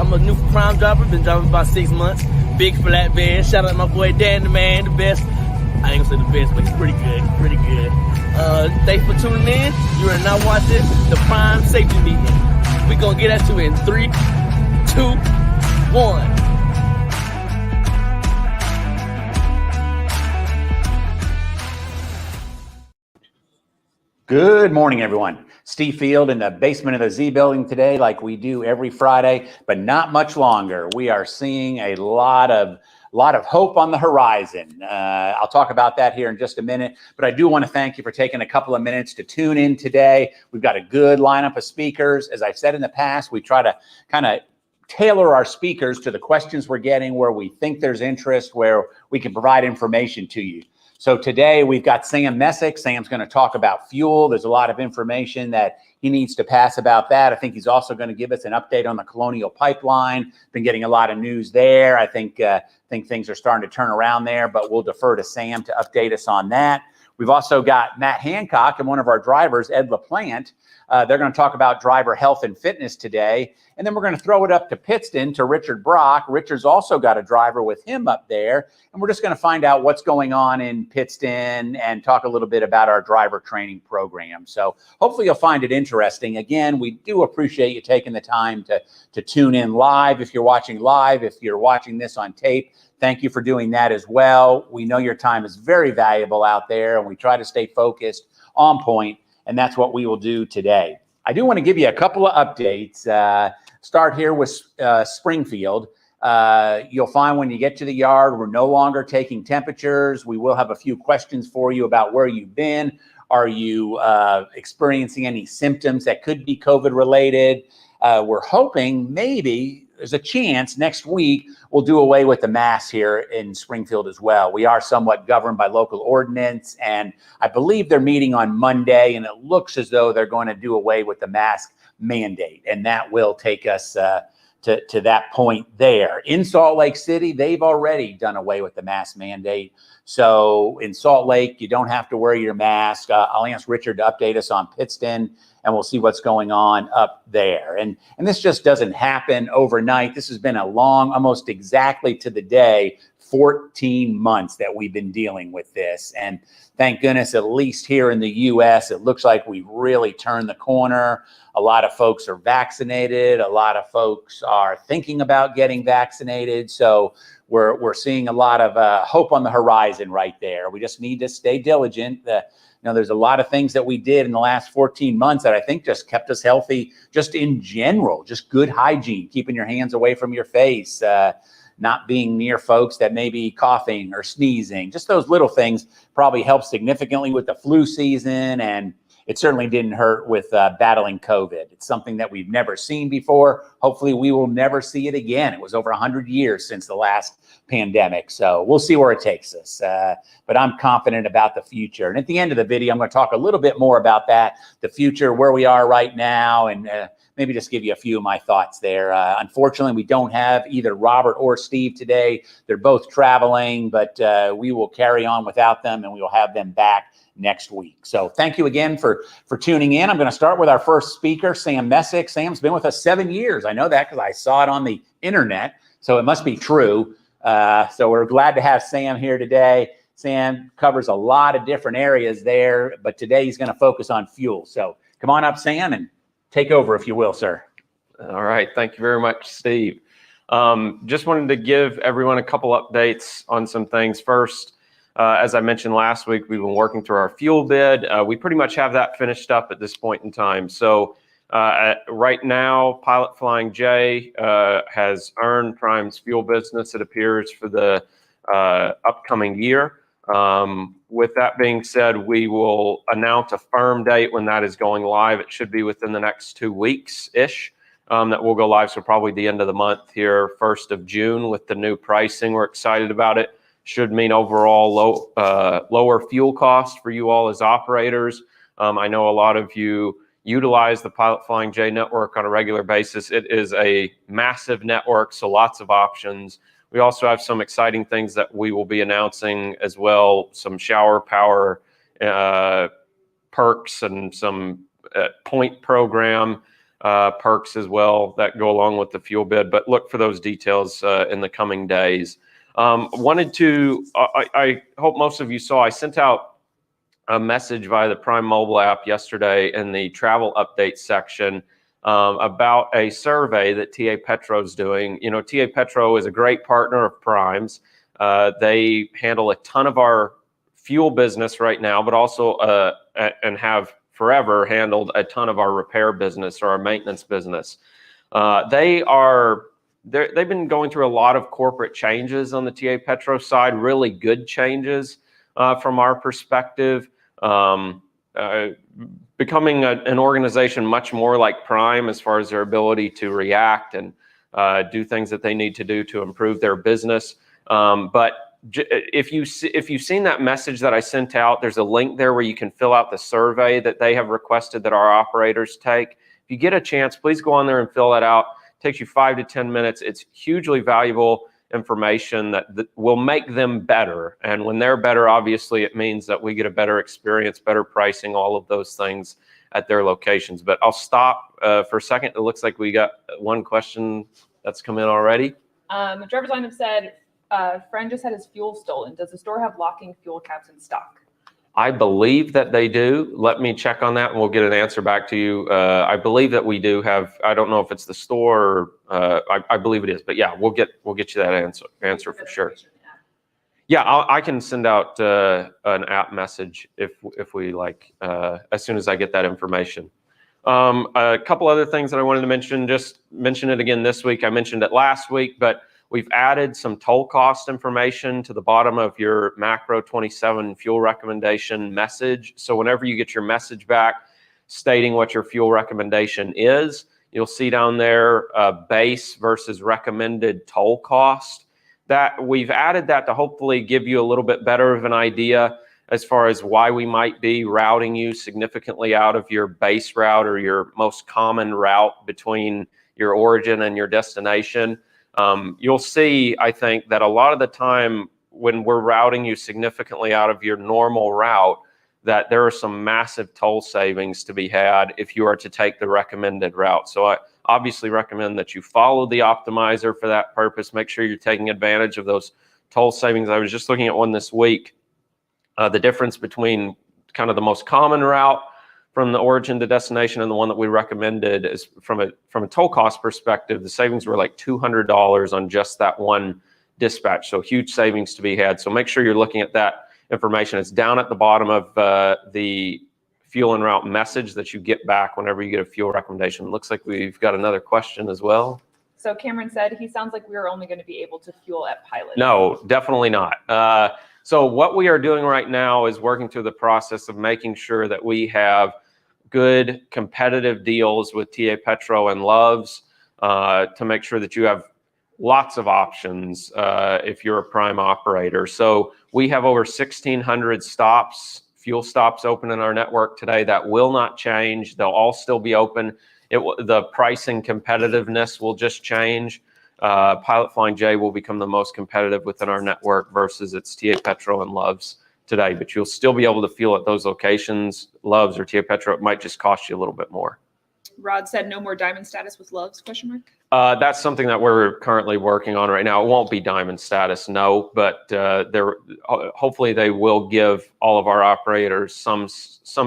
I'm a new prime driver, been driving about 6 months. Big flatbed. Shout out to my boy Dan the man, the best. I ain't gonna say the best, but he's pretty good. Thanks for tuning in. You are now watching the Prime Safety Meeting. We're gonna get at you in 3, 2, 1. Good morning, everyone. Steve Field in the basement of the Z building today, like we do every Friday, but not much longer. We are seeing a lot of hope on the horizon. I'll talk about that here in just a minute, but I do want to thank you for taking a couple of minutes to tune in today. We've got a good lineup of speakers. As I've said in the past, we try to kind of tailor our speakers to the questions we're getting, where we think there's interest, where we can provide information to you. So today we've got Sam Messick. Sam's going to talk about fuel. There's a lot of information that he needs to pass about that. I think he's also going to give us an update on the Colonial Pipeline. Been getting a lot of news there. I think things are starting to turn around there, but we'll defer to Sam to update us on that. We've also got Matt Hancock and one of our drivers, Ed Laplante. They're going to talk about driver health and fitness today. And then we're going to throw it up to Pittston to Richard Brock. Richard's also got a driver with him up there. And we're just going to find out what's going on in Pittston and talk a little bit about our driver training program. So hopefully you'll find it interesting. Again, we do appreciate you taking the time to tune in live. If you're watching live, if you're watching this on tape, thank you for doing that as well. We know your time is very valuable out there, and we try to stay focused, on point, and that's what we will do today. I do want to give you a couple of updates. Start here with Springfield. You'll find when you get to the yard, we're no longer taking temperatures. We will have a few questions for you about where you've been. Are you experiencing any symptoms that could be COVID related? We're hoping maybe there's a chance next week we'll do away with the mask here in Springfield as well. We are somewhat governed by local ordinance, and I believe they're meeting on Monday, and it looks as though they're going to do away with the mask mandate, and that will take us to that point there. In Salt Lake City, they've already done away with the mask mandate. So in Salt Lake, you don't have to wear your mask. I'll ask Richard to update us on Pittston, and we'll see what's going on up there. And this just doesn't happen overnight. This has been a long, almost exactly to the day, 14 months that we've been dealing with this. And thank goodness, at least here in the U.S., it looks like we've really turned the corner. A lot of folks are vaccinated. A lot of folks are thinking about getting vaccinated. So we're seeing a lot of hope on the horizon right there. We just need to stay diligent. There's a lot of things that we did in the last 14 months that I think just kept us healthy, just in general, just good hygiene, keeping your hands away from your face, not being near folks that may be coughing or sneezing. Just those little things probably helped significantly with the flu season, and it certainly didn't hurt with battling COVID. It's something that we've never seen before. Hopefully we will never see it again. It was over 100 years since the last pandemic, so we'll see where it takes us. But I'm confident about the future. And at the end of the video, I'm going to talk a little bit more about that, the future, where we are right now, and maybe just give you a few of my thoughts there. Unfortunately, we don't have either Robert or Steve today. They're both traveling, but we will carry on without them, and we will have them back next week. So thank you again for tuning in. I'm going to start with our first speaker, Sam Messick. Sam's been with us 7 years. I know that because I saw it on the internet, so it must be true. So we're glad to have Sam here today. Sam covers a lot of different areas there, but today he's going to focus on fuel. So come on up, Sam, and take over, if you will, sir. All right. Thank you very much, Steve. Just wanted to give everyone a couple updates on some things. First, as I mentioned last week, we've been working through our fuel bid. We pretty much have that finished up at this point in time. So right now, Pilot Flying J has earned Prime's fuel business, it appears, for the upcoming year. With that being said, we will announce a firm date when that is going live. It should be within the next 2 weeks-ish that will go live. So probably the end of the month here, 1st of June, with the new pricing. We're excited about it. Should mean overall lower fuel costs for you all as operators. I know a lot of you utilize the Pilot Flying J network on a regular basis. It is a massive network, so lots of options. We also have some exciting things that we will be announcing as well, some shower power perks and some point program perks as well that go along with the fuel bid, but look for those details in the coming days. I hope most of you saw, I sent out a message via the Prime mobile app yesterday in the travel update section about a survey that TA Petro is doing. You know, TA Petro is a great partner of Prime's. They handle a ton of our fuel business right now, but also and have forever handled a ton of our repair business or our maintenance business. They've been going through a lot of corporate changes on the TA Petro side, really good changes from our perspective. Becoming an organization much more like Prime as far as their ability to react and do things that they need to do to improve their business. But if you've seen that message that I sent out, there's a link there where you can fill out the survey that they have requested that our operators take. If you get a chance, please go on there and fill that out. It takes you 5 to 10 minutes. It's hugely valuable information that will make them better. And when they're better, obviously, it means that we get a better experience, better pricing, all of those things at their locations. But I'll stop for a second. It looks like we got one question that's come in already. Driver's line have said, friend just had his fuel stolen. Does the store have locking fuel caps in stock? I believe that they do. Let me check on that and we'll get an answer back to you. I believe that we do have, I don't know if it's the store, I believe it is, but yeah, we'll get you that answer for sure. Yeah, I can send out an app message if we like, as soon as I get that information. A couple other things that I wanted to mention, just mention it again this week. I mentioned it last week, but we've added some toll cost information to the bottom of your Macro 27 fuel recommendation message. So whenever you get your message back stating what your fuel recommendation is, you'll see down there base versus recommended toll cost. That we've added that to hopefully give you a little bit better of an idea as far as why we might be routing you significantly out of your base route or your most common route between your origin and your destination. You'll see, I think, that a lot of the time when we're routing you significantly out of your normal route, that there are some massive toll savings to be had if you are to take the recommended route. So I obviously recommend that you follow the optimizer for that purpose. Make sure you're taking advantage of those toll savings. I was just looking at one this week. The difference between kind of the most common route from the origin to destination and the one that we recommended is from a toll cost perspective, the savings were like $200 on just that one dispatch. So huge savings to be had. So make sure you're looking at that information. It's down at the bottom of the fuel en route message that you get back whenever you get a fuel recommendation. It looks like we've got another question as well. So Cameron said he sounds like we're only going to be able to fuel at Pilot. No, definitely not. So what we are doing right now is working through the process of making sure that we have good competitive deals with TA Petro and Loves to make sure that you have lots of options if you're a Prime operator. So we have over 1,600 stops, fuel stops open in our network today. That will not change. They'll all still be open. The pricing competitiveness will just change. Pilot Flying J will become the most competitive within our network versus its TA Petro and Loves today, but you'll still be able to fuel at those locations. Loves or TA Petro, it might just cost you a little bit more. Rod said no more diamond status with Loves, question mark? That's something that we're currently working on right now. It won't be diamond status, no, but hopefully they will give all of our operators some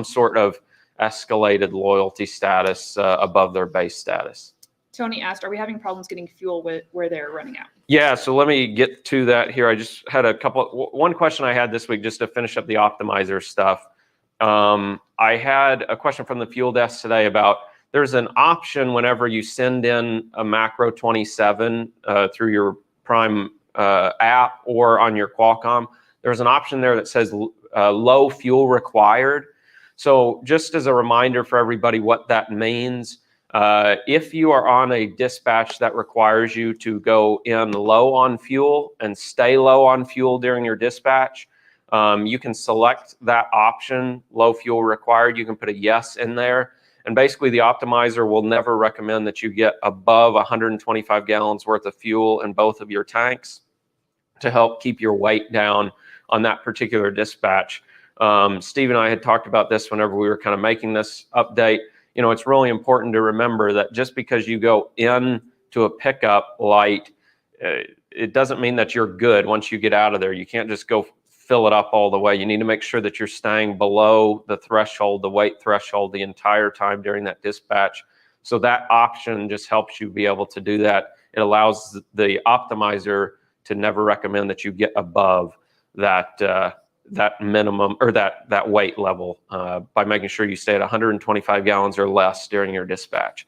sort of escalated loyalty status above their base status. Tony asked, are we having problems getting fuel where they're running out? Yeah, so let me get to that here. I just had one question I had this week just to finish up the optimizer stuff. I had a question from the fuel desk today about there's an option whenever you send in a Macro 27 through your Prime app or on your Qualcomm. There's an option there that says low fuel required. So just as a reminder for everybody what that means, if you are on a dispatch that requires you to go in low on fuel and stay low on fuel during your dispatch, you can select that option, low fuel required. You can put a yes in there. And basically the optimizer will never recommend that you get above 125 gallons worth of fuel in both of your tanks to help keep your weight down on that particular dispatch. Steve and I had talked about this whenever we were kind of making this update. you know, it's really important to remember that just because you go into a pickup light, it doesn't mean that you're good once you get out of there. You can't just go fill it up all the way. You need to make sure that you're staying below the threshold, the weight threshold, the entire time during that dispatch. So that option just helps you be able to do that. It allows the optimizer to never recommend that you get above that that minimum or that weight level by making sure you stay at 125 gallons or less during your dispatch.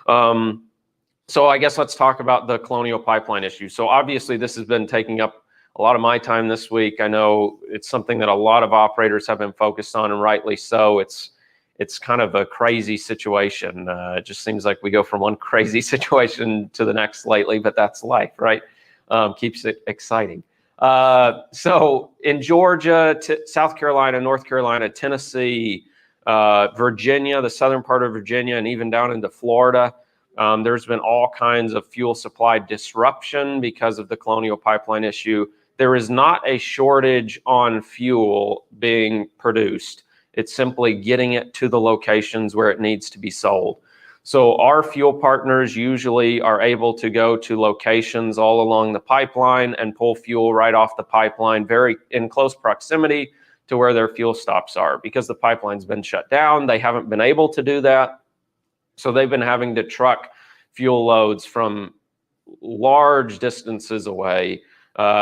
So I guess let's talk about the Colonial Pipeline issue. So obviously this has been taking up a lot of my time this week. I know it's something that a lot of operators have been focused on, and rightly so. It's kind of a crazy situation. It just seems like we go from one crazy situation to the next lately, but that's life, right? Keeps it exciting. So in Georgia, South Carolina, North Carolina, Tennessee, Virginia, the southern part of Virginia, and even down into Florida, there's been all kinds of fuel supply disruption because of the Colonial Pipeline issue. There is not a shortage on fuel being produced. It's simply getting it to the locations where it needs to be sold. So our fuel partners usually are able to go to locations all along the pipeline and pull fuel right off the pipeline, very in close proximity to where their fuel stops are. Because the pipeline's been shut down, they haven't been able to do that. So they've been having to truck fuel loads from large distances away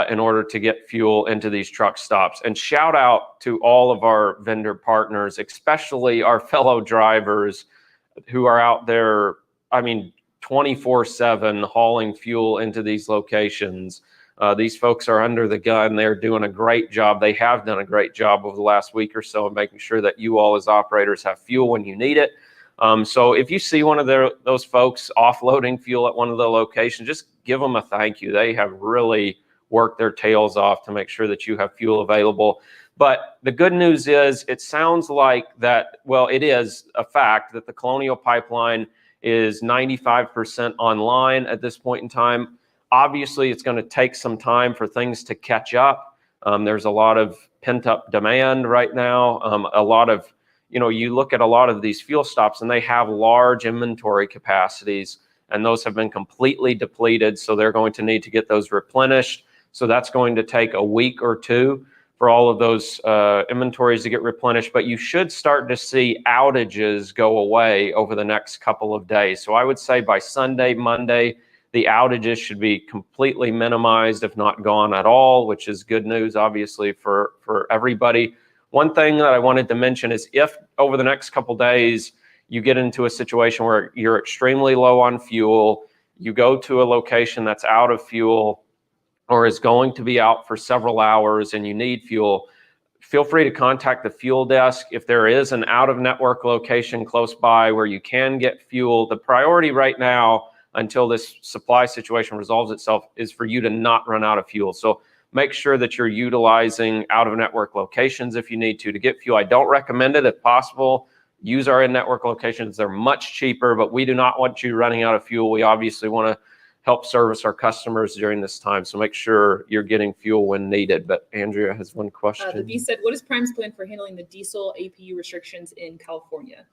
in order to get fuel into these truck stops. And shout out to all of our vendor partners, especially our fellow drivers who are out there, I mean, 24/7 hauling fuel into these locations. These folks are under the gun. They're doing a great job. They have done a great job over the last week or so of making sure that you all as operators have fuel when you need it. So if you see one of those folks offloading fuel at one of the locations, just give them a thank you. They have really worked their tails off to make sure that you have fuel available. But the good news is it sounds like that, well, it is a fact that the Colonial Pipeline is 95% online at this point in time. Obviously, it's going to take some time for things to catch up. There's a lot of pent-up demand right now. A lot of, you know, you look at a lot of these fuel stops and they have large inventory capacities, and those have been completely depleted. So they're going to need to get those replenished. So that's going to take a week or two for all of those inventories to get replenished. But you should start to see outages go away over the next couple of days. So I would say by Sunday, Monday, the outages should be completely minimized, if not gone at all, which is good news, obviously, for everybody. One thing that I wanted to mention is if over the next couple of days you get into a situation where you're extremely low on fuel, you go to a location that's out of fuel or is going to be out for several hours and you need fuel, feel free to contact the fuel desk. If there is an out-of-network location close by where you can get fuel, the priority right now until this supply situation resolves itself is for you to not run out of fuel. So make sure that you're utilizing out-of-network locations if you need to get fuel. I don't recommend it. If possible, use our in-network locations. They're much cheaper, but we do not want you running out of fuel. We obviously want to help service our customers during this time. So make sure you're getting fuel when needed. But Andrea has one question. The V said, what is Prime's plan for handling the diesel APU restrictions in California?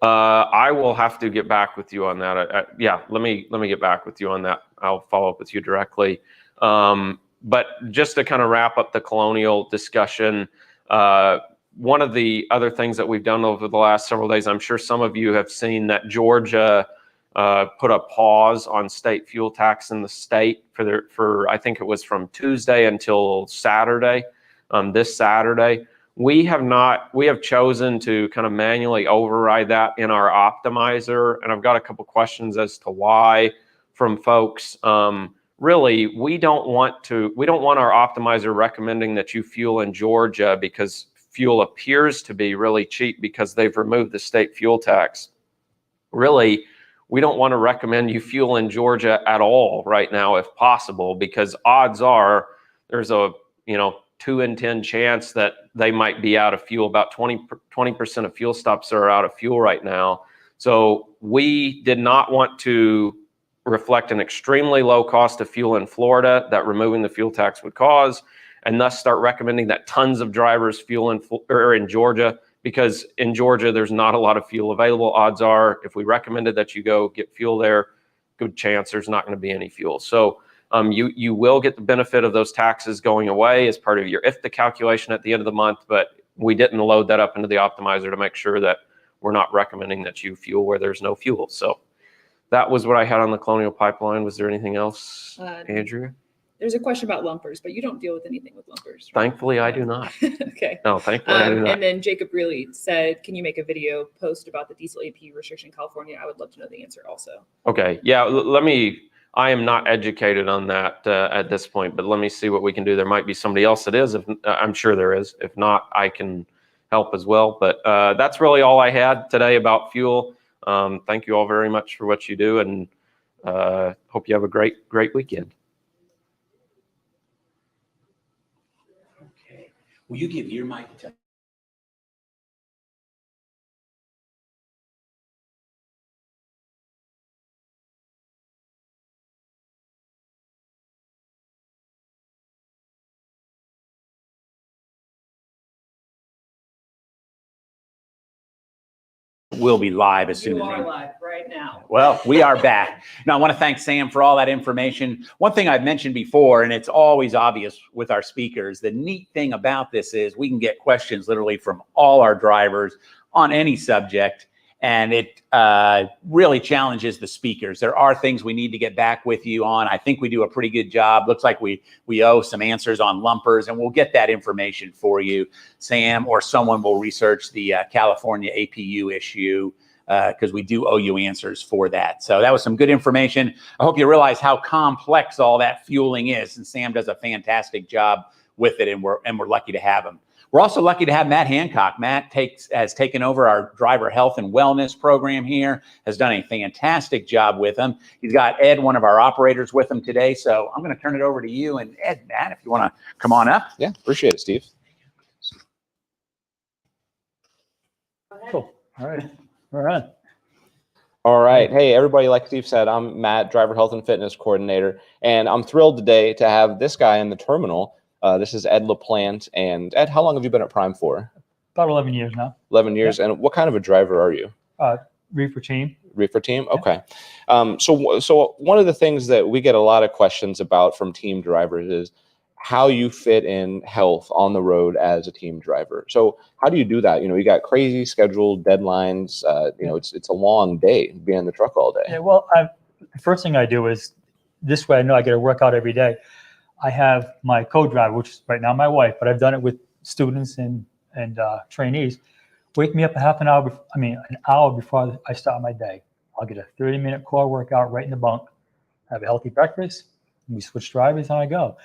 I will have to get back with you on that. Yeah, let me get back with you on that. I'll follow up with you directly. But just to kind of wrap up the Colonial discussion, one of the other things that we've done over the last several days, I'm sure some of you have seen that Georgia put a pause on state fuel tax in the state for I think it was from Tuesday until Saturday, this Saturday. We have chosen to kind of manually override that in our optimizer, and I've got a couple questions as to why from folks. Really, we don't want our optimizer recommending that you fuel in Georgia because fuel appears to be really cheap because they've removed the state fuel tax. Really, we don't want to recommend you fuel in Georgia at all right now, if possible, because odds are there's a 2 in 10 chance that they might be out of fuel. About 20% of fuel stops are out of fuel right now. So we did not want to reflect an extremely low cost of fuel in Florida that removing the fuel tax would cause, and thus start recommending that tons of drivers fuel in Georgia, because in Georgia, there's not a lot of fuel available. Odds are, if we recommended that you go get fuel there, good chance there's not going to be any fuel. So you will get the benefit of those taxes going away as part of your IFTA calculation at the end of the month, but we didn't load that up into the optimizer to make sure that we're not recommending that you fuel where there's no fuel. So that was what I had on the Colonial Pipeline. Was there anything else, Andrew? There's a question about lumpers, but you don't deal with anything with lumpers, right? Thankfully, I do not. Okay. No, thankfully, I do not. And then Jacob really said, can you make a video post about the diesel AP restriction in California? I would love to know the answer also. Okay. Yeah, let me, I am not educated on that at this point, but let me see what we can do. There might be somebody else that is. I'm sure there is. If not, I can help as well. But that's really all I had today about fuel. Thank you all very much for what you do, and hope you have a great weekend. Okay. Will you give your mic to We'll be live as soon as you are live right now. Well, we are back. Now, I want to thank Sam for all that information. One thing I've mentioned before, and it's always obvious with our speakers, the neat thing about this is we can get questions literally from all our drivers on any subject, and it really challenges the speakers. There are things we need to get back with you on. I think we do a pretty good job. Looks like we owe some answers on lumpers, and we'll get that information for you. Sam or someone will research the California APU issue, because we do owe you answers for that. So that was some good information. I hope you realize how complex all that fueling is, and Sam does a fantastic job with it, and we're lucky to have him. We're also lucky to have Matt Hancock. Matt has taken over our driver health and wellness program here, has done a fantastic job with him. He's got Ed, one of our operators, with him today. So I'm going to turn it over to you and Ed, Matt, if you want to come on up. Yeah, appreciate it, Steve. Cool. All right. All right. All right. Hey, everybody, like Steve said, I'm Matt, Driver Health and Fitness Coordinator, and I'm thrilled today to have this guy in the terminal. This is Ed Laplante. And Ed, how long have you been at Prime for? About 11 years now. 11 years. Yeah. And what kind of a driver are you? Reefer team. Reefer team? Okay. Yeah. So one of the things that we get a lot of questions about from team drivers is how you fit in health on the road as a team driver. So how do you do that? You know, you got crazy scheduled deadlines. You know, it's a long day being in the truck all day. Yeah, well, the first thing I do is, this way I know I get to work out every day. I have my co-driver, which is right now my wife, but I've done it with students and trainees. Wake me up an hour before I start my day. I'll get a 30-minute core workout right in the bunk, have a healthy breakfast, and we switch drivers and I go.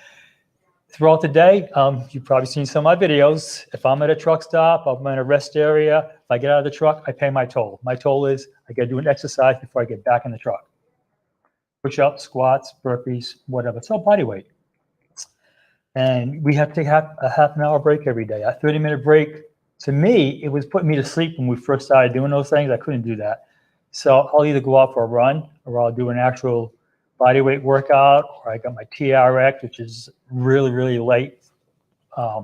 Throughout the day, you've probably seen some of my videos. If I'm at a truck stop, I'm in a rest area. If I get out of the truck, I pay my toll. My toll is I got to do an exercise before I get back in the truck. Push-ups, squats, burpees, whatever. It's all body weight. And we have to take a half an hour break every day. A 30-minute break, to me, it was putting me to sleep when we first started doing those things. I couldn't do that. So I'll either go out for a run, or I'll do an actual body weight workout, or I got my TRX, which is really, really light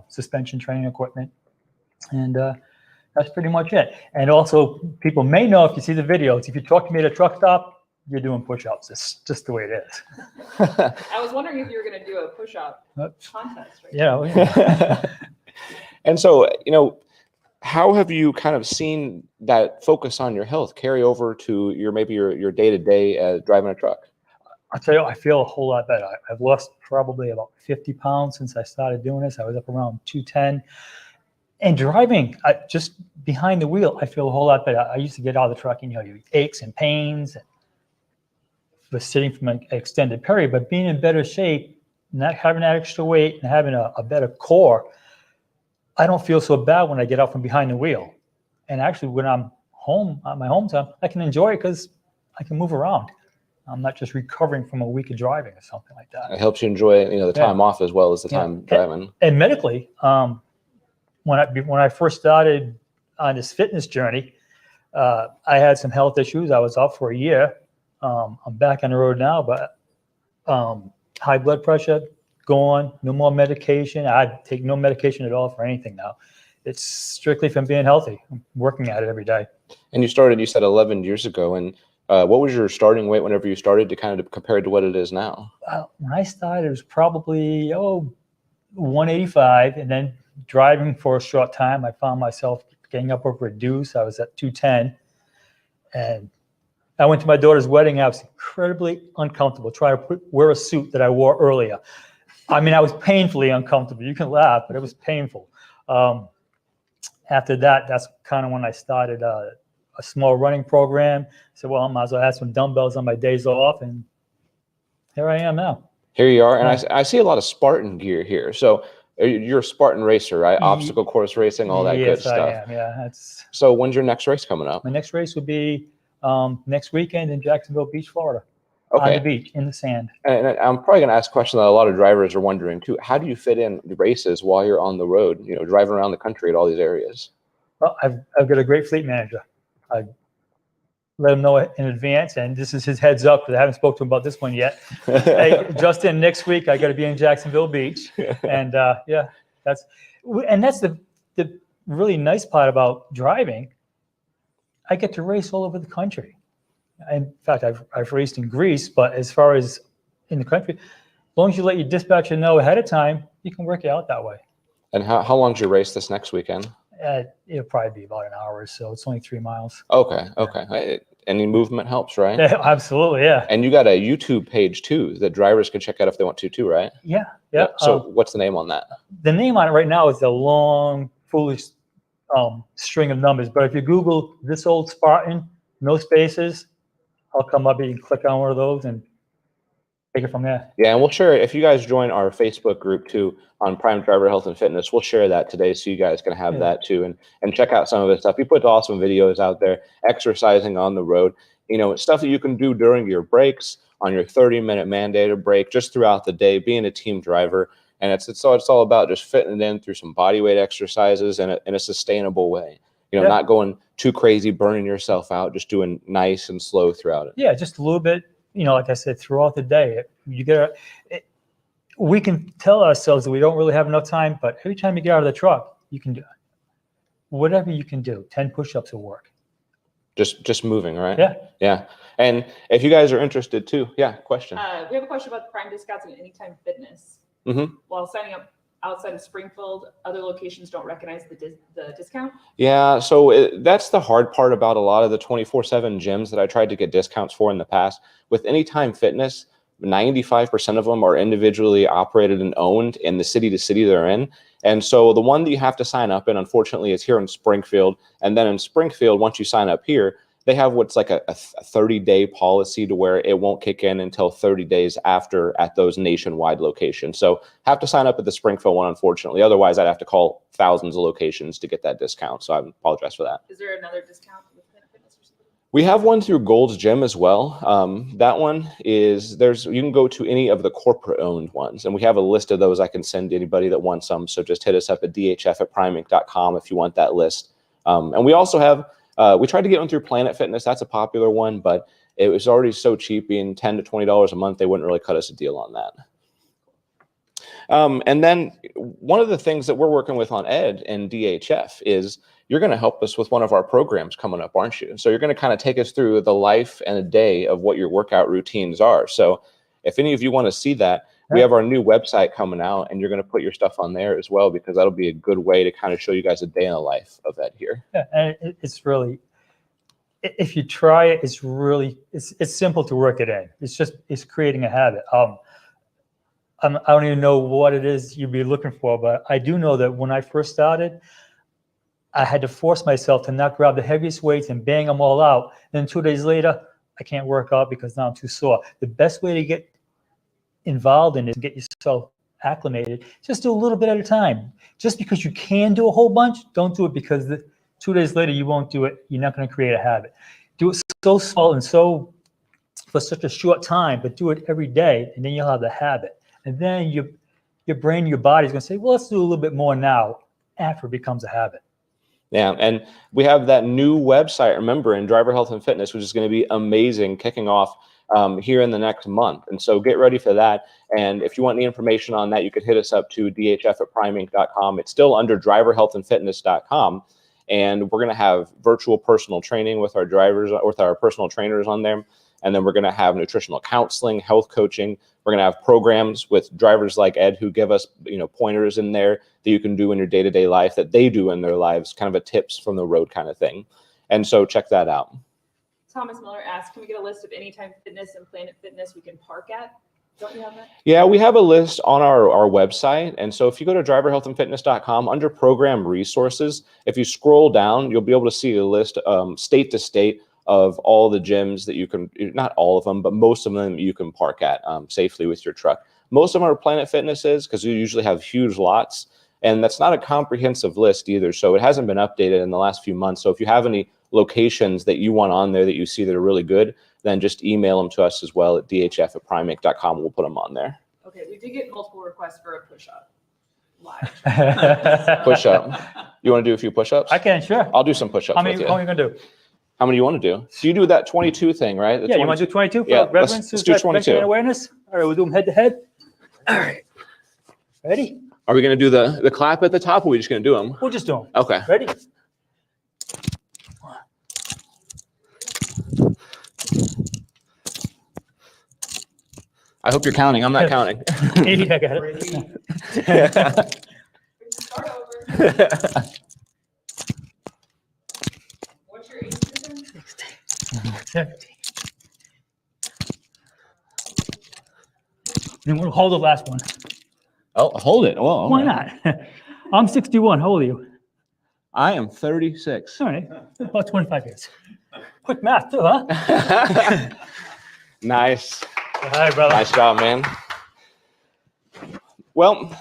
suspension training equipment. And that's pretty much it. And also, people may know, if you see the videos, if you talk to me at a truck stop, you're doing push-ups. It's just the way it is. I was wondering if you were going to do a push-up contest. Right? Yeah. And so, you know, how have you kind of seen that focus on your health carry over to your day-to-day driving a truck? I'll tell you, I feel a whole lot better. I've lost probably about 50 pounds since I started doing this. I was up around 210. And driving, just behind the wheel, I feel a whole lot better. I used to get out of the truck and, you know, you aches and pains, and for sitting from an extended period, but being in better shape, not having that extra weight and having a better core, I don't feel so bad when I get out from behind the wheel. And actually, when I'm home at my hometown, I can enjoy it because I can move around. I'm not just recovering from a week of driving or something like that. It helps you enjoy, you know, the time off as well as the time driving. And medically, when I first started on this fitness journey, I had some health issues. I was off for a year. I'm back on the road now, but high blood pressure, gone, no more medication. I take no medication at all for anything now. it's strictly from being healthy. I'm working at it every day. And you started, you said 11 years ago. And what was your starting weight whenever you started to kind of compare to what it is now? When I started, it was probably 185, and then driving for a short time, I found myself getting up over a deuce. I was at 210, and I went to my daughter's wedding. I was incredibly uncomfortable trying to wear a suit that I wore earlier. I mean, I was painfully uncomfortable. You can laugh, but it was painful. After that, that's kind of when I started a small running program. I said, well, I might as well have some dumbbells on my days off, and here I am now. Here you are, and I see a lot of Spartan gear here. So you're a Spartan racer, right? Obstacle course racing, all that good stuff. Yes, I am, yeah. So when's your next race coming up? My next race would be next weekend in Jacksonville Beach, Florida. Okay. On the beach, in the sand. And I'm probably going to ask a question that a lot of drivers are wondering too. How do you fit in the races while you're on the road, driving around the country at all these areas? Well, I've got a great fleet manager. I let him know in advance, and this is his heads up because I haven't spoken to him about this one yet. Hey, Justin, next week I got to be in Jacksonville Beach, and that's the really nice part about driving. I get to race all over the country. In fact, I've raced in Greece, but as far as in the country, as long as you let your dispatcher know ahead of time, you can work it out that way. And how long's your race this next weekend? It'll probably be about an hour or so. It's only 3 miles. Okay. Any movement helps, right? Yeah, absolutely, yeah. And you got a YouTube page too that drivers can check out if they want to too, right? Yeah. So what's the name on that? The name on it right now is a long, foolish string of numbers. But if you Google This Old Spartan, no spaces, I'll come up. You can click on one of those and take it from there. Yeah, and we'll share it. If you guys join our Facebook group too on Prime Driver Health and Fitness, we'll share that today so you guys can have that too and check out some of his stuff. He puts awesome videos out there, exercising on the road, stuff that you can do during your breaks, on your 30-minute mandated break, just throughout the day, being a team driver. And it's all about just fitting it in through some body weight exercises in a sustainable way. Not going too crazy, burning yourself out, just doing nice and slow throughout it. Yeah, just a little bit, like I said, throughout the day. We can tell ourselves that we don't really have enough time, but every time you get out of the truck, you can do whatever you can do. 10 push-ups will work. Just moving, right? Yeah. And if you guys are interested too, question. We have a question about the Prime discounts and Anytime Fitness. Mm-hmm. While signing up outside of Springfield, other locations don't recognize the discount? Yeah, so that's the hard part about a lot of the 24/7 gyms that I tried to get discounts for in the past. With Anytime Fitness, 95% of them are individually operated and owned in the city to city they're in. And so the one that you have to sign up in, unfortunately, is here in Springfield. And then in Springfield, once you sign up here, they have what's like a 30-day policy to where it won't kick in until 30 days after at those nationwide locations. So have to sign up at the Springfield one, unfortunately. Otherwise, I'd have to call thousands of locations to get that discount. So I apologize for that. Is there another discount with Planet Fitness or something? We have one through Gold's Gym as well. That one is you can go to any of the corporate owned ones, and we have a list of those I can send to anybody that wants some. So just hit us up at dhf@primeinc.com if you want that list. And we also have, we tried to get one through Planet Fitness. That's a popular one, but it was already so cheap, being $10 to $20 a month, they wouldn't really cut us a deal on that. And then one of the things that we're working with on Ed and DHF is you're going to help us with one of our programs coming up, aren't you? So you're going to kind of take us through the life and a day of what your workout routines are. So if any of you want to see that, we have our new website coming out, and you're going to put your stuff on there as well, because that'll be a good way to kind of show you guys a day in the life of Ed here. Yeah, and it's really, if you try it, it's simple to work it in. It's creating a habit. I don't even know what it is you'd be looking for, but I do know that when I first started, I had to force myself to not grab the heaviest weights and bang them all out. Then 2 days later, I can't work out because now I'm too sore. The best way to get involved in it and get yourself acclimated, just do a little bit at a time. Just because you can do a whole bunch, don't do it because 2 days later you won't do it. You're not going to create a habit. Do it so small and so for such a short time, but do it every day, and then you'll have the habit. And then your brain, your body is going to say, well, let's do a little bit more now after it becomes a habit. Yeah, and we have that new website, remember, in Driver Health and Fitness, which is going to be amazing, kicking off here in the next month. And so get ready for that. And if you want any information on that, you could hit us up to dhf@primeinc.com. It's still under driverhealthandfitness.com. And we're going to have virtual personal training with our drivers, with our personal trainers on there. And then we're going to have nutritional counseling, health coaching. We're going to have programs with drivers like Ed who give us, pointers in there that you can do in your day-to-day life that they do in their lives, kind of a tips from the road kind of thing. And so check that out. Thomas Miller asked, can we get a list of Anytime Fitness and Planet Fitness we can park at? Don't you have that? Yeah, we have a list on our website. And so if you go to driverhealthandfitness.com under program resources, if you scroll down, you'll be able to see a list state to state of all the gyms that you can, not all of them, but most of them you can park at safely with your truck. Most of them are Planet Fitnesses because you usually have huge lots. And that's not a comprehensive list either. So it hasn't been updated in the last few months. So if you have any locations that you want on there that you see that are really good, then just email them to us as well at dhf@primeinc.com. We'll put them on there. Okay, we did get multiple requests for a push-up live. Push-up. You want to do a few push-ups? I can, sure. I'll do some push-ups How many with you. are you going to do? How many do you want to do? So you do that 22 thing, right? Yeah, you want to do 22 for Yeah, reverence? let's do 22. And awareness? All right, we'll do them head to head. All right. Ready? Are we going to do the clap at the top, or are we just going to do them? We'll just do them. Okay. Ready? I hope you're counting. I'm not counting. Maybe I got it. Start over. What's your age again? 17. Then we'll hold the last one. Oh, hold it. Oh, Why not? I'm 61. How old are you? I am 36. All right. About 25 years. Quick math too, huh? Nice. Hi, brother. Nice job, man. Well,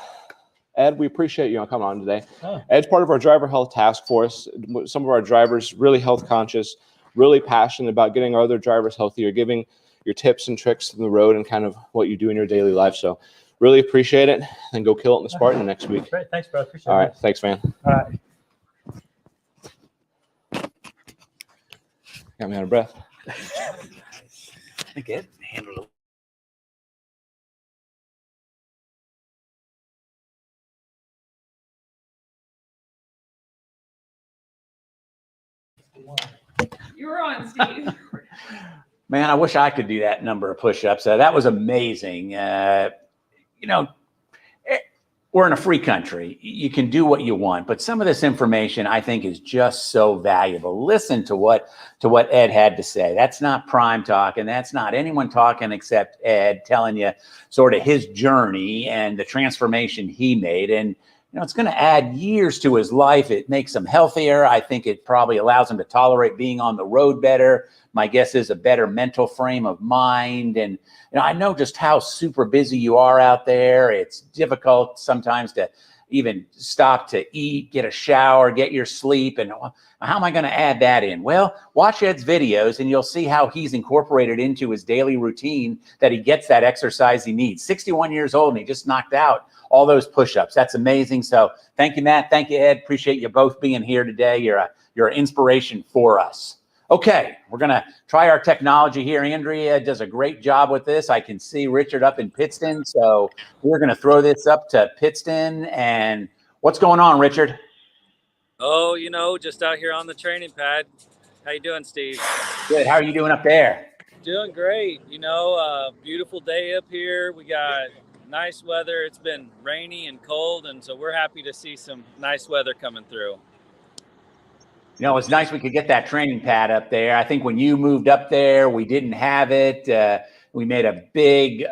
Ed, we appreciate you coming on today. Oh. Ed's part of our driver health task force. Some of our drivers really health conscious, really passionate about getting our other drivers healthier, giving your tips and tricks from the road and kind of what you do in your daily life. So really appreciate it, and go kill it in the Spartan next week. Great. Thanks, bro. Appreciate it. All right. Thanks, man. All right. Got me out of breath. I think Ed handled it. You're on, Steve. Man, I wish I could do that number of push-ups. That was amazing. We're in a free country. You can do what you want, but some of this information I think is just so valuable. Listen to what Ed had to say. That's not Prime talk, and that's not anyone talking except Ed telling you sort of his journey and the transformation he made. And it's going to add years to his life. It makes him healthier. I think it probably allows him to tolerate being on the road better. My guess is a better mental frame of mind. And I know just how super busy you are out there. It's difficult sometimes to even stop to eat, get a shower, get your sleep. And how am I going to add that in? Well, watch Ed's videos and you'll see how he's incorporated into his daily routine that he gets that exercise he needs. 61 years old and he just knocked out all those push-ups. That's amazing. So thank you, Matt. Thank you, Ed. Appreciate you both being here today. You're an inspiration for us. Okay, we're going to try our technology here. Andrea does a great job with this. I can see Richard up in Pittston. So we're going to throw this up to Pittston. And what's going on, Richard? Oh, just out here on the training pad. How you doing, Steve? Good. How are you doing up there? Doing great. Beautiful day up here. We got nice weather. It's been rainy and cold, and so we're happy to see some nice weather coming through. It's nice we could get that training pad up there. I think when you moved up there, we didn't have it. We made a big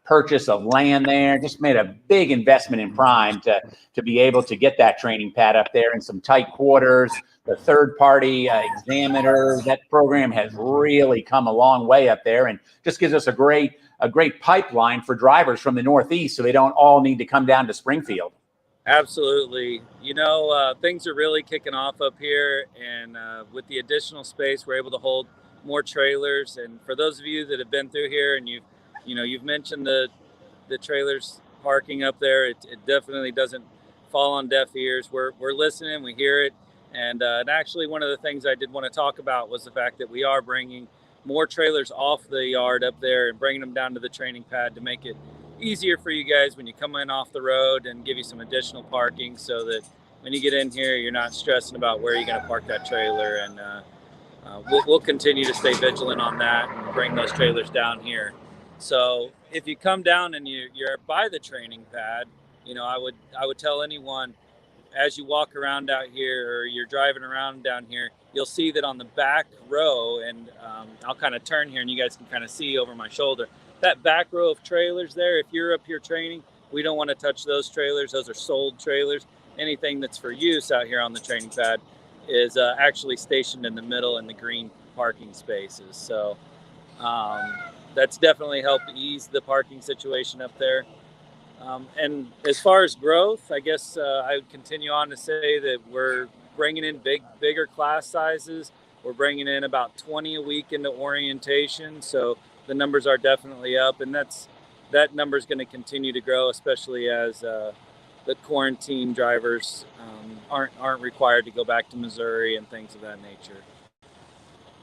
purchase of land there, just made a big investment in Prime to be able to get that training pad up there in some tight quarters. The third-party examiner, that program has really come a long way up there and just gives us a great pipeline for drivers from the Northeast so they don't all need to come down to Springfield. Absolutely. Things are really kicking off up here, and with the additional space, we're able to hold more trailers. And for those of you that have been through here and you've mentioned the trailers parking up there, it definitely doesn't fall on deaf ears. We're listening, we hear it. And actually one of the things I did want to talk about was the fact that we are bringing more trailers off the yard up there and bringing them down to the training pad to make it easier for you guys when you come in off the road, and give you some additional parking so that when you get in here, you're not stressing about where you're going to park that trailer. And we'll continue to stay vigilant on that and bring those trailers down here. So if you come down and you're by the training pad, I would tell anyone, as you walk around out here or you're driving around down here, you'll see that on the back row, and I'll kind of turn here and you guys can kind of see over my shoulder, that back row of trailers there, if you're up here training, we don't want to touch those trailers. Those are sold trailers. Anything that's for use out here on the training pad is actually stationed in the middle in the green parking spaces. So that's definitely helped ease the parking situation up there. And as far as growth, I guess I would continue on to say that we're bringing in bigger class sizes. We're bringing in about 20 a week into orientation. So the numbers are definitely up, and that number is going to continue to grow, especially as the quarantine drivers aren't required to go back to Missouri and things of that nature.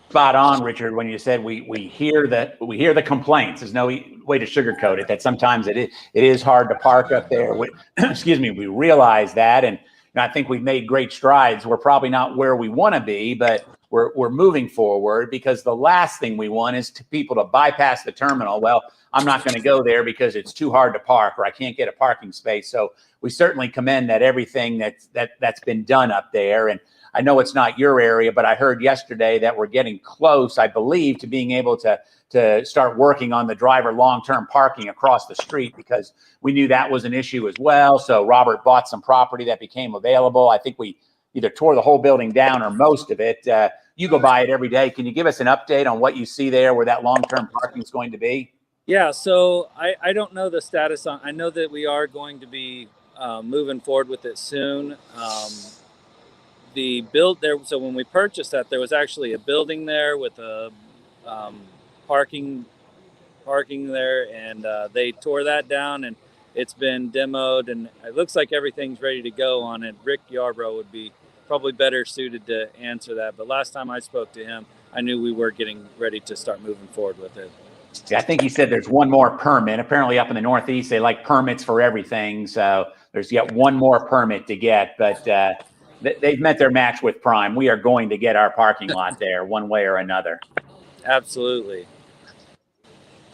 Spot on, Richard, when you said we hear the complaints. There's no way to sugarcoat it, that sometimes it is hard to park up there. Excuse me, we realize that, and I think we've made great strides. We're probably not where we want to be, but we're moving forward, because the last thing we want is people to bypass the terminal. Well, I'm not going to go there because it's too hard to park, or I can't get a parking space. So we certainly commend everything that's been done up there. And I know it's not your area, but I heard yesterday that we're getting close, I believe, to being able to start working on the driver long-term parking across the street, because we knew that was an issue as well. So Robert bought some property that became available. I think we either tore the whole building down or most of it. You go by it every day. Can you give us an update on what you see there, where that long-term parking is going to be? Yeah, so I don't know the status on. I know that we are going to be moving forward with it soon. The build there. So when we purchased that, there was actually a building there with a parking there, and they tore that down, and it's been demoed, and it looks like everything's ready to go on it. Rick Yarbrough would be probably better suited to answer that, but last time I spoke to him, I knew we were getting ready to start moving forward with it. Yeah, I think he said there's one more permit. Apparently up in the Northeast, they like permits for everything. So there's yet one more permit to get, but they've met their match with Prime. We are going to get our parking lot there one way or another. Absolutely.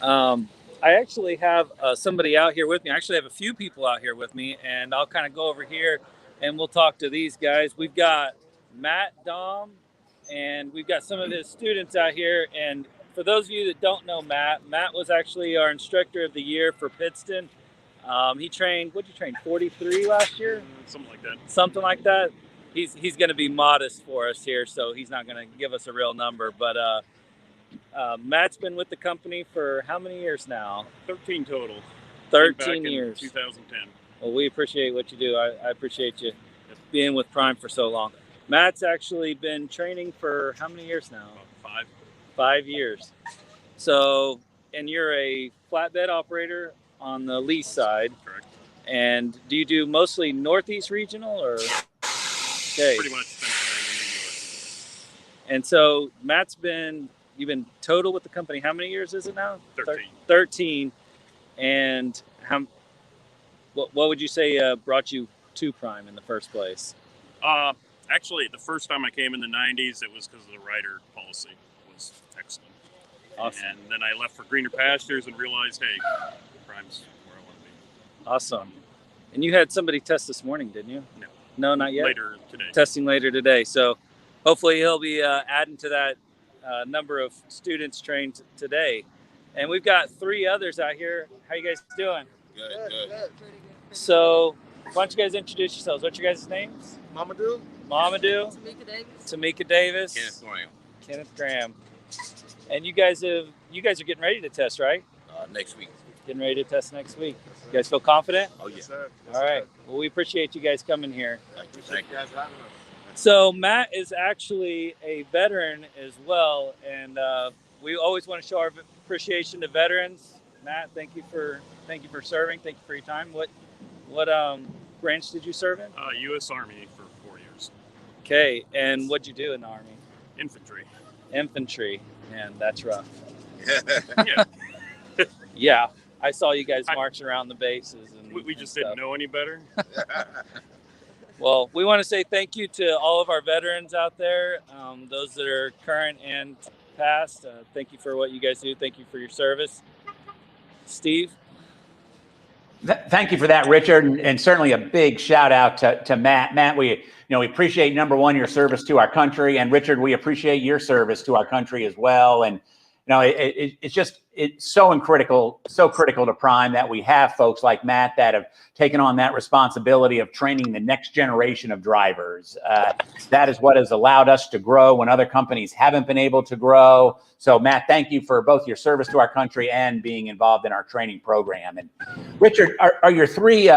I actually have somebody out here with me. I actually have a few people out here with me, and I'll kind of go over here and we'll talk to these guys. We've got Matt Dom, and we've got some of his students out here. And for those of you that don't know Matt was actually our instructor of the year for Pittston. He trained, what'd you train, 43 last year? Something like that. He's going to be modest for us here, so he's not going to give us a real number. But Matt's been with the company for how many years now? 13 total. 13 years. 2010. Well, we appreciate what you do. I appreciate you being with Prime for so long. Matt's actually been training for how many years now? 5. 5 years. So, and you're a flatbed operator on the lease side. Correct. And do you do mostly Northeast regional or? Okay. Pretty much Pennsylvania. And so Matt's you've been total with the company. How many years is it now? 13. 13. And what would you say brought you to Prime in the first place? Actually, the first time I came in the 90s, it was because of the rider policy. It was excellent. Awesome. And then I left for greener pastures and realized, hey, Prime's where I want to be. Awesome. And you had somebody test this morning, didn't you? No. No, not yet? Later today. Testing later today. So hopefully he'll be adding to that number of students trained today. And we've got 3 others out here. How you guys doing? Good. So why don't you guys introduce yourselves? What's your guys' names? Mamadou. Tamika Davis. Kenneth Graham. And you guys are getting ready to test, right? Next week. Getting ready to test next week. You guys feel confident? Oh, yes. All right. Well, we appreciate you guys coming here. Thank you. So Matt is actually a veteran as well, and we always want to show our appreciation to veterans. Matt, thank you for serving. Thank you for your time. What branch did you serve in? U.S. Army for 4 years. Okay, and what'd you do in the Army? Infantry. Infantry. Man, that's rough. Yeah. Yeah, I saw you guys marching around the bases. And We just didn't know any better. Well, we want to say thank you to all of our veterans out there, those that are current and past. Thank you for what you guys do. Thank you for your service. Steve? Thank you for that, Richard, and certainly a big shout out to Matt. Matt, we appreciate, number one, your service to our country, and Richard, we appreciate your service to our country as well. And it's so critical to Prime that we have folks like Matt that have taken on that responsibility of training the next generation of drivers. That is what has allowed us to grow when other companies haven't been able to grow. So Matt, thank you for both your service to our country and being involved in our training program. And Richard, are your three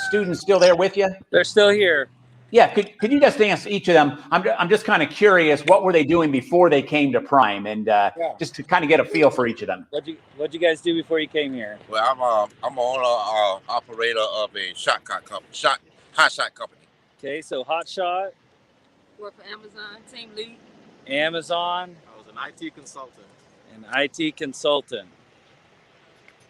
students still there with you? They're still here. Yeah, could you just answer each of them? I'm just kind of curious, what were they doing before they came to Prime, and just to kind of get a feel for each of them. What'd you guys do before you came here? Well, I'm an owner, operator of a hot shot company. Okay, so Hot Shot. Work for Amazon, team lead. Amazon. I was an IT consultant. An IT consultant.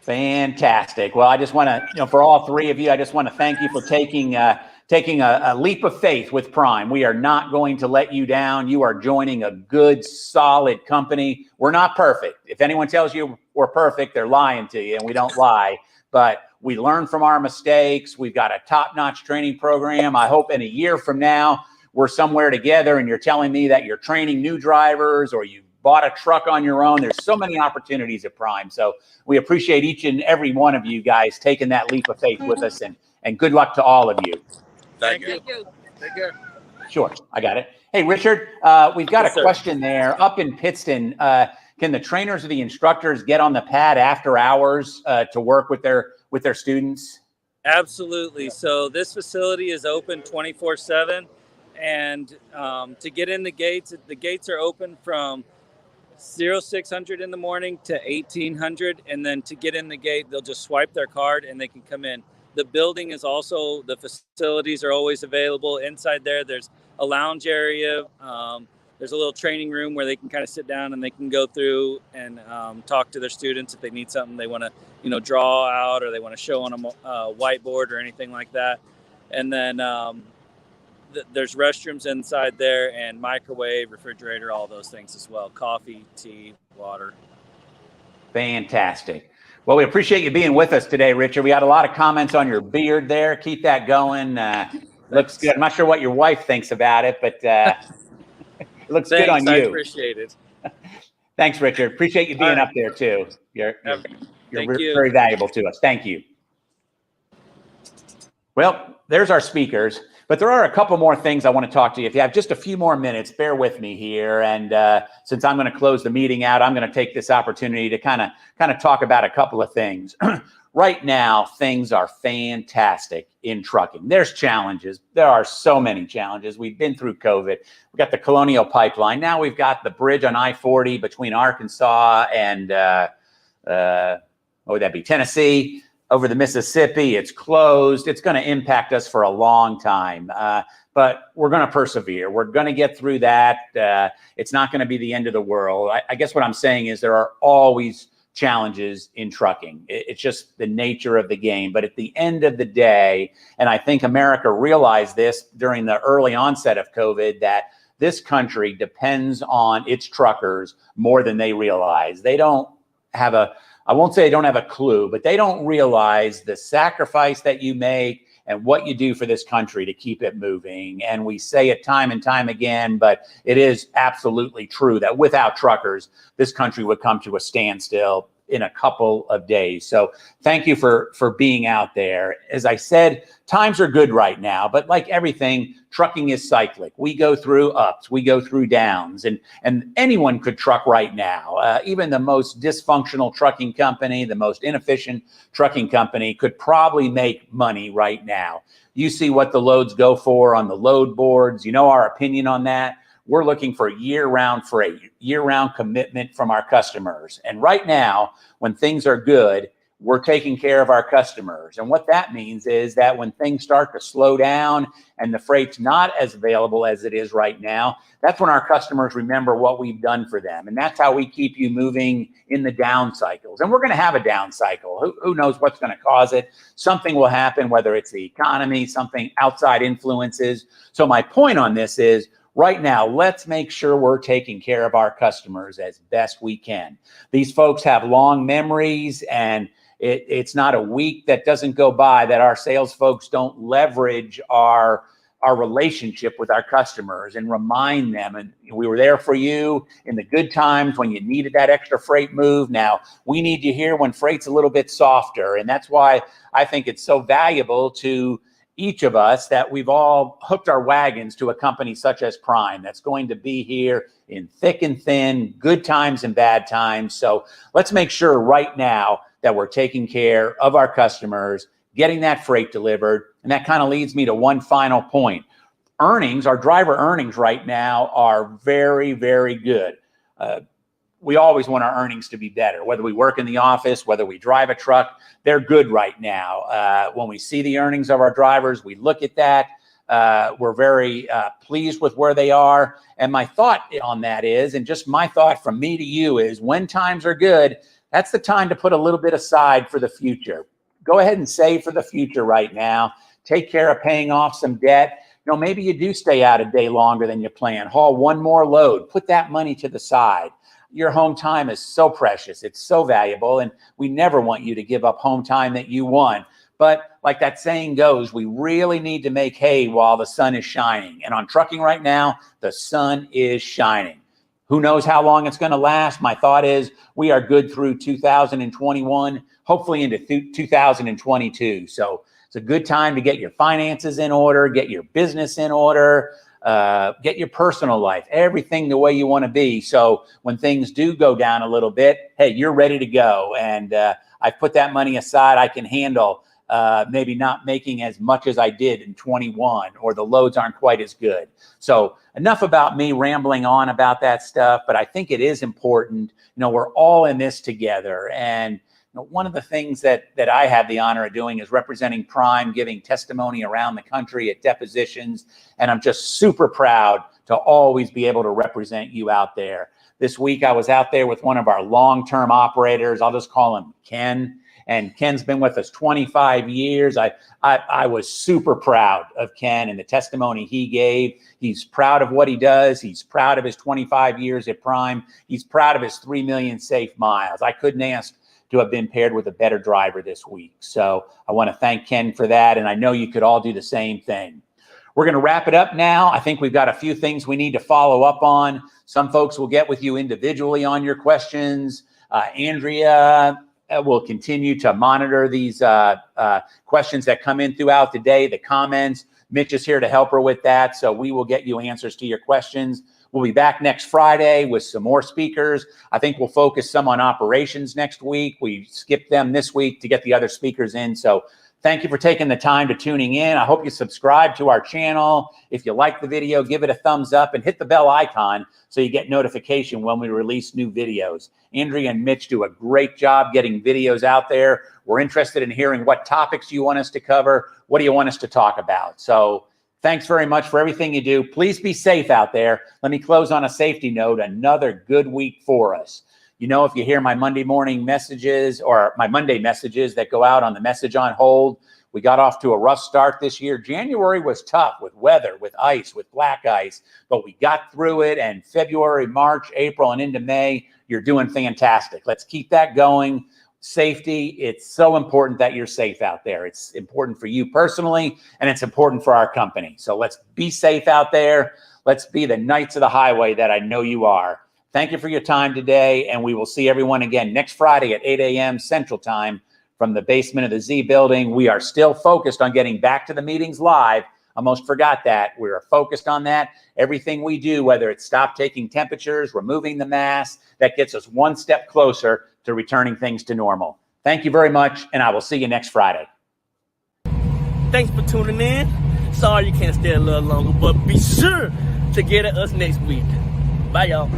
Fantastic. Well, I just want to, for all three of you, I just want to thank you for taking a leap of faith with Prime. We are not going to let you down. You are joining a good, solid company. We're not perfect. If anyone tells you we're perfect, they're lying to you, and we don't lie. But we learn from our mistakes. We've got a top-notch training program. I hope in a year from now, we're somewhere together and you're telling me that you're training new drivers or you bought a truck on your own. There's so many opportunities at Prime. So we appreciate each and every one of you guys taking that leap of faith with us, and good luck to all of you. Thank you. Take care. Sure, I got it. Hey, Richard, we've got a question there. Up in Pittston, can the trainers or the instructors get on the pad after hours to work with their students? Absolutely. So this facility is open 24/7, and to get in the gates are open from 0600 in the morning to 1800, and then to get in the gate, they'll just swipe their card and they can come in. The building is also, the facilities are always available. Inside there, there's a lounge area. There's a little training room where they can kind of sit down and they can go through and talk to their students if they need something they want to, draw out, or they want to show on a whiteboard or anything like that. And then there's restrooms inside there, and microwave, refrigerator, all those things as well. Coffee, tea, water. Fantastic. Well, we appreciate you being with us today, Richard. We had a lot of comments on your beard there. Keep that going. Looks good. I'm not sure what your wife thinks about it, but it looks good on you. I appreciate it. Thanks, Richard. Appreciate you being up there too. You're very valuable to us. Thank you. Well, there's our speakers, but there are a couple more things I want to talk to you. If you have just a few more minutes, bear with me here. And since I'm going to close the meeting out, I'm going to take this opportunity to kind of talk about a couple of things. Right now, things are fantastic in trucking. There's challenges. There are so many challenges. We've been through COVID. We've got the Colonial Pipeline. Now we've got the bridge on I-40 between Arkansas and, what would that be, Tennessee, over the Mississippi. It's closed. It's going to impact us for a long time. But we're going to persevere. We're going to get through that. It's not going to be the end of the world. I guess what I'm saying is there are always challenges in trucking. It's just the nature of the game. But at the end of the day, and I think America realized this during the early onset of COVID, that this country depends on its truckers more than they realize. They don't have I won't say they don't have a clue, but they don't realize the sacrifice that you make and what you do for this country to keep it moving. And we say it time and time again, but it is absolutely true that without truckers, this country would come to a standstill in a couple of days. So thank you for being out there. As I said, times are good right now, but like everything, trucking is cyclic. We go through ups, we go through downs, and anyone could truck right now. Even the most dysfunctional trucking company, the most inefficient trucking company could probably make money right now. You see what the loads go for on the load boards. You know our opinion on that. We're looking for year-round freight, year-round commitment from our customers. And right now, when things are good, we're taking care of our customers. And what that means is that when things start to slow down and the freight's not as available as it is right now, that's when our customers remember what we've done for them. And that's how we keep you moving in the down cycles. And we're going to have a down cycle. Who knows what's going to cause it? Something will happen, whether it's the economy, something outside influences. So my point on this is, right now, let's make sure we're taking care of our customers as best we can. These folks have long memories, and it's not a week that doesn't go by that our sales folks don't leverage our relationship with our customers and remind them. And we were there for you in the good times when you needed that extra freight move. Now we need you here when freight's a little bit softer. And that's why I think it's so valuable to each of us that we've all hooked our wagons to a company such as Prime that's going to be here in thick and thin, good times and bad times. So let's make sure right now that we're taking care of our customers, getting that freight delivered. And that kind of leads me to one final point. Earnings, our driver earnings right now are very, very good. We always want our earnings to be better, whether we work in the office, whether we drive a truck, they're good right now. When we see the earnings of our drivers, we look at that. We're very pleased with where they are. And my thought on that is, and just my thought from me to you is, when times are good, that's the time to put a little bit aside for the future. Go ahead and save for the future right now. Take care of paying off some debt. You know, maybe you do stay out a day longer than you plan. Haul one more load. Put that money to the side. Your home time is so precious. It's so valuable. And we never want you to give up home time that you won. But like that saying goes, we really need to make hay while the sun is shining. And on trucking right now, the sun is shining. Who knows how long it's going to last? My thought is we are good through 2021, hopefully into 2022. So it's a good time to get your finances in order, get your business in order, get your personal life, everything the way you want to be. So when things do go down a little bit, hey, you're ready to go. And I've put that money aside. I can handle maybe not making as much as I did in 21, or the loads aren't quite as good. So enough about me rambling on about that stuff, but I think it is important. You know, we're all in this together. And you know, one of the things that I have the honor of doing is representing Prime, giving testimony around the country at depositions. And I'm just super proud to always be able to represent you out there. This week, I was out there with one of our long-term operators. I'll just call him Ken. And Ken's been with us 25 years. I was super proud of Ken and the testimony he gave. He's proud of what he does. He's proud of his 25 years at Prime. He's proud of his 3 million safe miles. I couldn't ask to have been paired with a better driver this week. So I want to thank Ken for that. And I know you could all do the same thing. We're going to wrap it up now. I think we've got a few things we need to follow up on. Some folks will get with you individually on your questions. Andrea will continue to monitor these questions that come in throughout the day, the comments. Mitch is here to help her with that, so we will get you answers to your questions. We'll be back next Friday with some more speakers. I think we'll focus some on operations next week. We skipped them this week to get the other speakers in. So thank you for taking the time to tuning in. I hope you subscribe to our channel. If you like the video, give it a thumbs up and hit the bell icon so you get notification when we release new videos. Andrea and Mitch do a great job getting videos out there. We're interested in hearing what topics you want us to cover. What do you want us to talk about? So thanks very much for everything you do. Please be safe out there. Let me close on a safety note. Another good week for us. You know, if you hear my Monday morning messages or my Monday messages that go out on the message on hold, we got off to a rough start this year. January was tough with weather, with ice, with black ice, but we got through it. And February, March, April, and into May, you're doing fantastic. Let's keep that going. Safety, it's so important that you're safe out there. It's important for you personally, and it's important for our company. So let's be safe out there. Let's be the knights of the highway that I know you are. Thank you for your time today, and we will see everyone again next Friday at 8 a.m. Central Time from the basement of the Z building. We are still focused on getting back to the meetings live. Almost forgot that. We are focused on that. Everything we do, whether it's stop taking temperatures, removing the mask, that gets us one step closer to returning things to normal. Thank you very much, and I will see you next Friday. Thanks for tuning in. Sorry you can't stay a little longer, but be sure to get at us next week. Bye, y'all.